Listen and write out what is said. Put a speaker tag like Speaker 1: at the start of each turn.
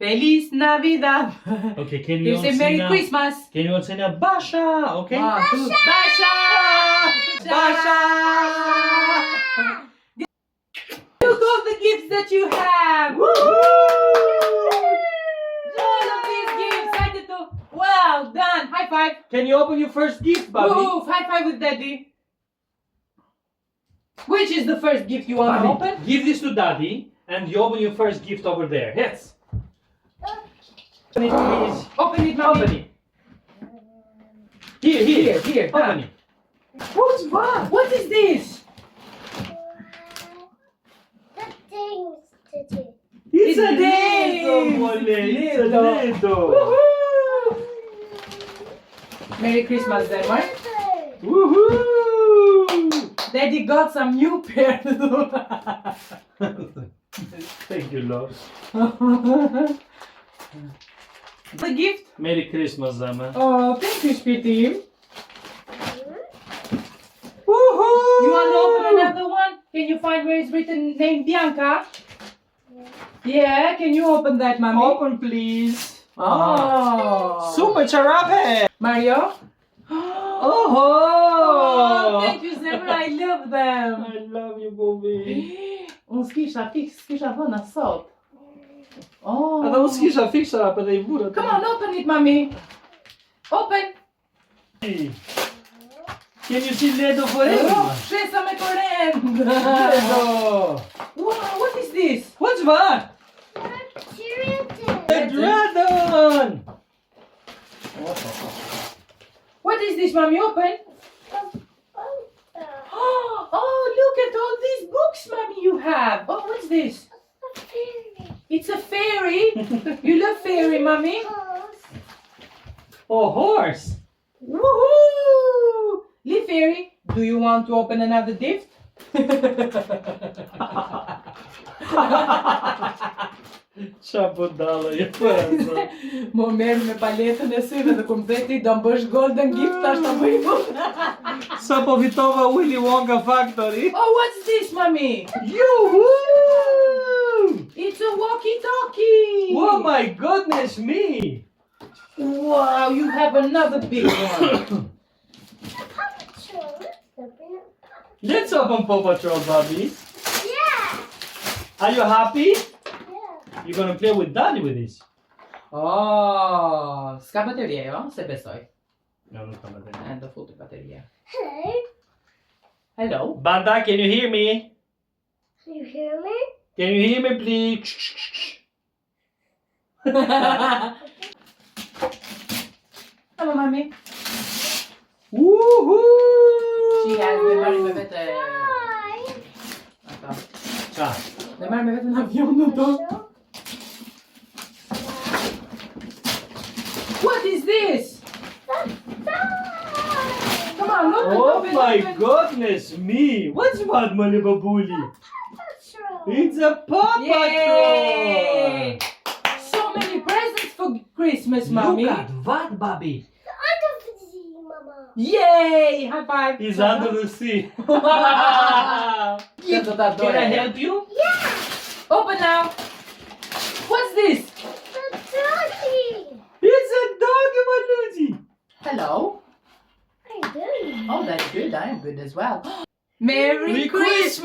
Speaker 1: Feliz Navidad.
Speaker 2: Okay, can you
Speaker 1: You say Merry Christmas.
Speaker 2: Can you all say now Basha? Okay.
Speaker 1: Basha. Basha. Look all the gifts that you have. All of these gifts. I did the well done. High five.
Speaker 2: Can you open your first gift, Bobby?
Speaker 1: Woohoo! High five with Daddy. Which is the first gift you want to open?
Speaker 2: Give this to Daddy, and you open your first gift over there. Yes. Open it, please.
Speaker 1: Open it, Mommy.
Speaker 2: Open it. Here. Open it.
Speaker 1: What's what? What is this?
Speaker 3: The things to do.
Speaker 2: It's a
Speaker 1: It's
Speaker 2: Lego, Mole. It's a Lego.
Speaker 1: Woohoo! Merry Christmas, then, right?
Speaker 2: Woohoo!
Speaker 1: Daddy got some new pair.
Speaker 2: Thank you, Lord.
Speaker 1: The gift.
Speaker 2: Merry Christmas, Zama.
Speaker 1: Oh, thank you, Shtepine. Woohoo! You want to open another one? Can you find where it's written name Bianca? Yeah, can you open that, Mommy?
Speaker 2: Open, please.
Speaker 1: Oh.
Speaker 2: Super Charape!
Speaker 1: Mario?
Speaker 2: Oh!
Speaker 1: Thank you, Zebra. I love them.
Speaker 2: I love you, Bobby.
Speaker 1: Uns kisha vëna sot. Oh.
Speaker 2: Edhe unë s'kisha fiksha për dhe I burët.
Speaker 1: Come on, open it, Mommy. Open.
Speaker 2: Can you see Ledo forever?
Speaker 1: Shesa me korrent.
Speaker 2: Ledo!
Speaker 1: Wow, what is this?
Speaker 2: What's that? The dragon!
Speaker 1: What is this, Mommy? Open. Oh, look at all these books, Mommy, you have. Oh, what's this? It's a fairy. You love fairy, Mommy.
Speaker 2: Oh, horse!
Speaker 1: Woohoo! Lee Fairy, do you want to open another gift?
Speaker 2: Qa budala je përë?
Speaker 1: Mo merë me paletën e syve dhe kum veti do më bësh golden gift tash të bëj mund.
Speaker 2: Sa po fitova Willy Wonka Factory?
Speaker 1: Oh, what's this, Mommy?
Speaker 2: Yoo-hoo!
Speaker 1: It's a walkie-talkie.
Speaker 2: Oh my goodness me!
Speaker 1: Wow, you have another big one.
Speaker 2: Let's open Paw Patrol, Bobby.
Speaker 3: Yeah.
Speaker 2: Are you happy?
Speaker 3: Yeah.
Speaker 2: You're gonna play with Daddy with this?
Speaker 1: Oh, s'ka baterie, jo? Se besoj.
Speaker 2: No, nuk kam atë.
Speaker 1: E, do futi bateria.
Speaker 3: Hello.
Speaker 1: Hello?
Speaker 2: Banda, can you hear me?
Speaker 3: Can you hear me?
Speaker 2: Can you hear me, please?
Speaker 1: Hello, Mommy.
Speaker 2: Woohoo!
Speaker 1: She has me marri me vete...
Speaker 3: Hi.
Speaker 1: Ata.
Speaker 2: Qa?
Speaker 1: Me marri me vete në avion në to. What is this? Come on, open,
Speaker 2: Oh
Speaker 1: open,
Speaker 2: my
Speaker 1: open.
Speaker 2: goodness me! What's that, Mali Babuli? It's a Paw
Speaker 1: Yay!
Speaker 2: Patrol!
Speaker 1: So many presents for Christmas, Mommy.
Speaker 2: Look at that, Bobby!
Speaker 3: Under the sea, Mama.
Speaker 1: Yay! High five.
Speaker 2: He's under the sea.
Speaker 1: Can
Speaker 2: Can I help you?
Speaker 3: Yeah.
Speaker 1: Open now. What's this?
Speaker 3: The doggy.
Speaker 2: It's a doggy, Maluji!
Speaker 1: Hello.
Speaker 3: How you doing?
Speaker 1: Oh, that's good. I am good as well. Merry
Speaker 2: Christmas!